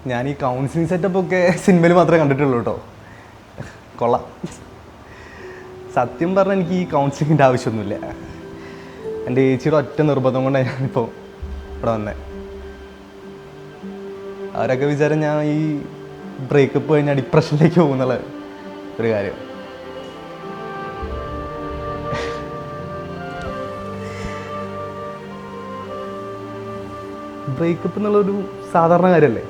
ഞാൻ ഈ കൗൺസിലിംഗ് സെറ്റപ്പൊക്കെ സിനിമയിൽ മാത്രമേ കണ്ടിട്ടുള്ളൂ കേട്ടോ. കൊള്ളാം. സത്യം പറഞ്ഞാൽ എനിക്ക് ഈ കൗൺസിലിങ്ങിൻ്റെ ആവശ്യമൊന്നുമില്ല. എൻ്റെ ചേച്ചിയുടെ ഒറ്റ നിർബന്ധം കൊണ്ടാണ് ഞാനിപ്പോൾ ഇവിടെ വന്നത്. അവരൊക്കെ വിചാരം ഞാൻ ഈ ബ്രേക്കപ്പ് കഴിഞ്ഞാൽ ഡിപ്രഷനിലേക്ക് പോകുന്നുള്ള ഒരു കാര്യം. ബ്രേക്കപ്പ് എന്നുള്ളൊരു സാധാരണ കാര്യമല്ലേ.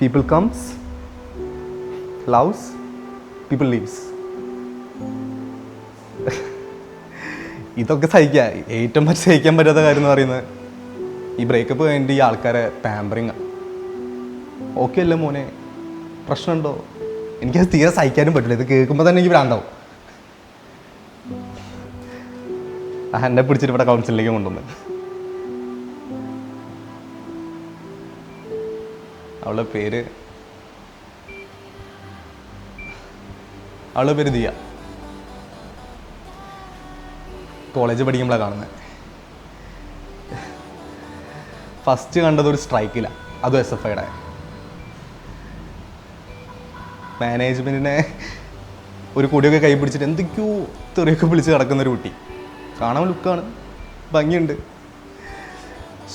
People comes, loves, people leaves. ഇതൊക്കെ സഹിക്കാം. ഏറ്റവും സഹിക്കാൻ പറ്റാത്ത കാര്യം എന്ന് പറയുന്നത് ഈ ബ്രേക്കപ്പ് കഴിഞ്ഞിട്ട് ഈ ആൾക്കാരെ പാമ്പറിങ്. ഓക്കെ അല്ലേ മോനെ, പ്രശ്നമുണ്ടോ? എനിക്കത് തീരെ സഹിക്കാനും പറ്റില്ല. ഇത് കേൾക്കുമ്പോൾ തന്നെ എനിക്ക് ഭ്രാന്താവും. എന്നെ പിടിച്ചിട്ട് ഇവിടെ കൗൺസിലിലേക്ക് കൊണ്ടുവന്ന്. അവളുടെ പേര് ദിയ. കോളേജ് പഠിക്കുമ്പോഴാണ് കാണുന്നത്. ഫസ്റ്റ് കണ്ടത് ഒരു സ്ട്രൈക്കില്ല, അതും SFIയുടെ. മാനേജ്മെൻറ്റിനെ ഒരു കൊടിയൊക്കെ കൈ പിടിച്ചിട്ട് എന്തൊക്കെയോ തെറിയൊക്കെ വിളിച്ച് കിടക്കുന്നൊരു കുട്ടി. കാണാൻ ലുക്കാണ്, ഭംഗിയുണ്ട്.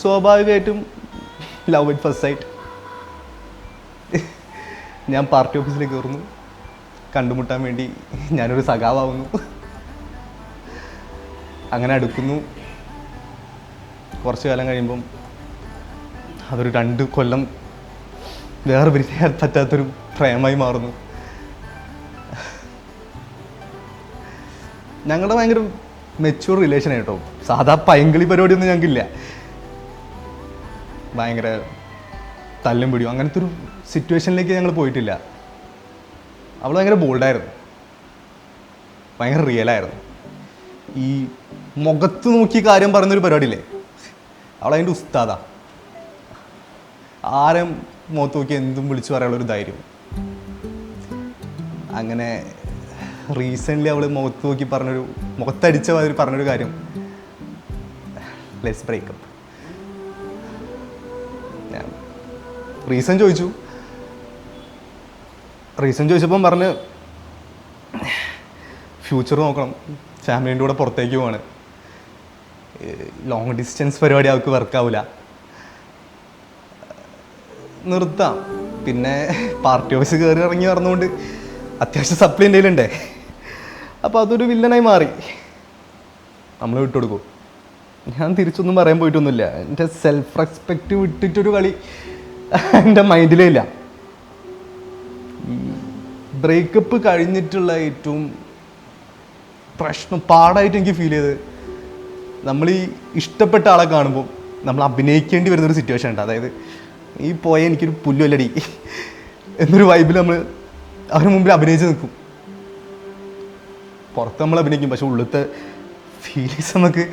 സ്വാഭാവികമായിട്ടും ലവ് അറ്റ് ഫസ്റ്റ് സൈറ്റ്. ഞാൻ പാർട്ടി ഓഫീസിലേക്ക് കയറുന്നു, കണ്ടുമുട്ടാൻ വേണ്ടി ഞാനൊരു സഖാവാകുന്നു. അങ്ങനെ അടുക്കുന്നു. കുറച്ച് കാലം കഴിയുമ്പം അതൊരു 2 കൊല്ലം വേറെ പിരിയാൻ പറ്റാത്തൊരു പ്രേമമായി മാറുന്നു. ഞങ്ങളുടെ ഭയങ്കര മെച്യൂർ റിലേഷൻ ആയിട്ടോ. സാധാ പൈങ്കിളി പരിപാടിയൊന്നും ഞങ്ങൾക്കില്ല. ഭയങ്കര തല്ലും പിടിയും അങ്ങനത്തെ ഒരു സിറ്റുവേഷനിലേക്ക് ഞങ്ങൾ പോയിട്ടില്ല. അവൾ ഭയങ്കര ബോൾഡായിരുന്നു, ഭയങ്കര റിയലായിരുന്നു. ഈ മുഖത്ത് നോക്കി കാര്യം പറയുന്നൊരു പരിപാടിയില്ലേ, അവളതിൻ്റെ ഉസ്താദാ. ആരും മുഖത്ത് നോക്കി എന്തും വിളിച്ചു പറയാനുള്ളൊരു ധൈര്യം. അങ്ങനെ റീസെൻ്റ്ലി അവൾ മുഖത്ത് നോക്കി മുഖത്തടിച്ച മാതിരി പറഞ്ഞൊരു കാര്യം, ലെറ്റ്സ് ബ്രേക്കപ്പ്. ഞാൻ റീസൺ ചോദിച്ചപ്പം പറഞ്ഞ് ഫ്യൂച്ചർ നോക്കണം, ഫാമിലീൻ്റെ കൂടെ പുറത്തേക്ക് പോവാണ്, ലോങ് ഡിസ്റ്റൻസ് പരിപാടി അവർക്ക് വർക്കാവില്ല, നിർത്താം. പിന്നെ പാർട്ടി ഓഫീസ് കയറി ഇറങ്ങി പറഞ്ഞുകൊണ്ട് അത്യാവശ്യം സപ്ലി എൻ്റെ കയ്യിലുണ്ടേ. അപ്പോൾ അതൊരു വില്ലനായി മാറി. നമ്മൾ വിട്ടുകൊടുക്കും. ഞാൻ തിരിച്ചൊന്നും പറയാൻ പോയിട്ടൊന്നുമില്ല. എൻ്റെ സെൽഫ് റെസ്പെക്റ്റ് വിട്ടിട്ടൊരു കളി എൻ്റെ മൈൻഡിലേ ഇല്ല. ഈ ബ്രേക്കപ്പ് കഴിഞ്ഞിട്ടുള്ള ഏറ്റവും പാടായിട്ട് എനിക്ക് ഫീൽ ചെയ്ത്, നമ്മൾ ഈ ഇഷ്ടപ്പെട്ട ആളെ കാണുമ്പോൾ നമ്മൾ അഭിനയിക്കേണ്ടി വരുന്നൊരു സിറ്റുവേഷൻ ഉണ്ട്. അതായത് ഈ പോയ എനിക്കൊരു പുല്ലുമല്ലടി എന്നൊരു വൈബിൽ നമ്മൾ അവരുടെ മുമ്പിൽ അഭിനയിച്ച് നിൽക്കും. പുറത്ത് നമ്മൾ അഭിനയിക്കും, പക്ഷെ ഉള്ളിലത്തെ ഫീലിങ്സ് നമുക്ക്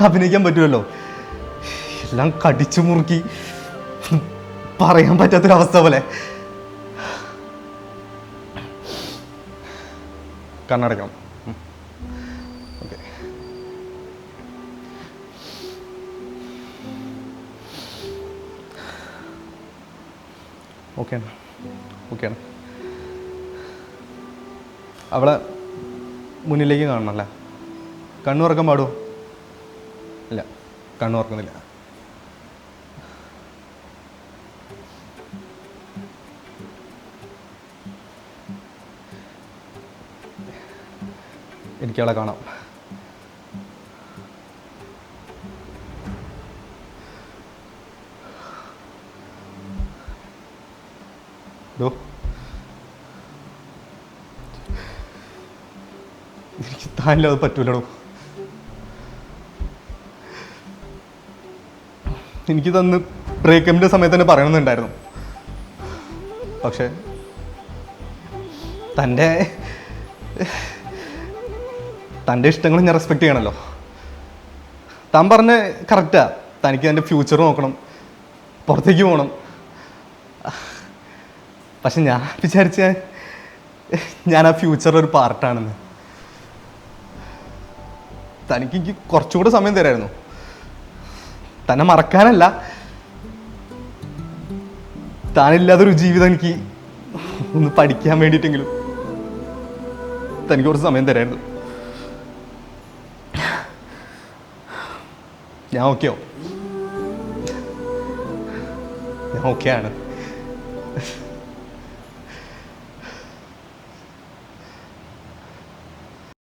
അഭിനയിക്കാൻ പറ്റുമല്ലോ. എല്ലാം കടിച്ചു മുറുക്കി പറയാൻ പറ്റാത്തൊരവസ്ഥ പോലെ. കണ്ണടക്കണം. ഓക്കെ. ഓക്കെയാണ്, ഓക്കെയാണ്. അവളെ മുന്നിലേക്ക് കാണണമല്ല. കണ്ണു തുറക്കാൻ പാടുമോ? ഇല്ല, കണ്ണു തുറക്കുന്നില്ല. എനിക്കവളെ കാണാം. എനിക്ക് താനില്ല, അത് പറ്റൂലടോ. എനിക്ക് തന്ന് ബ്രേക്കപ്പിൻ്റെ സമയത്ത് തന്നെ പറയണമെന്നുണ്ടായിരുന്നു. പക്ഷേ തൻ്റെ ഇഷ്ടങ്ങളും ഞാൻ റെസ്പെക്റ്റ് ചെയ്യണമല്ലോ. താൻ പറഞ്ഞ കറക്റ്റാ. തനിക്ക് എൻ്റെ ഫ്യൂച്ചർ നോക്കണം, പുറത്തേക്ക് പോകണം. പക്ഷെ ഞാൻ വിചാരിച്ച ഞാൻ ആ ഫ്യൂച്ചറിൻ്റെ ഒരു പാർട്ടാണെന്ന്. തനിക്ക് എനിക്ക് കുറച്ചുകൂടെ സമയം തരായിരുന്നു. തന്നെ മറക്കാനല്ല, താനില്ലാത്തൊരു ജീവിതം എനിക്ക് ഒന്ന് പഠിക്കാൻ വേണ്ടിയിട്ടെങ്കിലും തനിക്ക് കുറച്ച് സമയം തരാനുണ്ട്. ഞാൻ ഓക്കെയാണ്.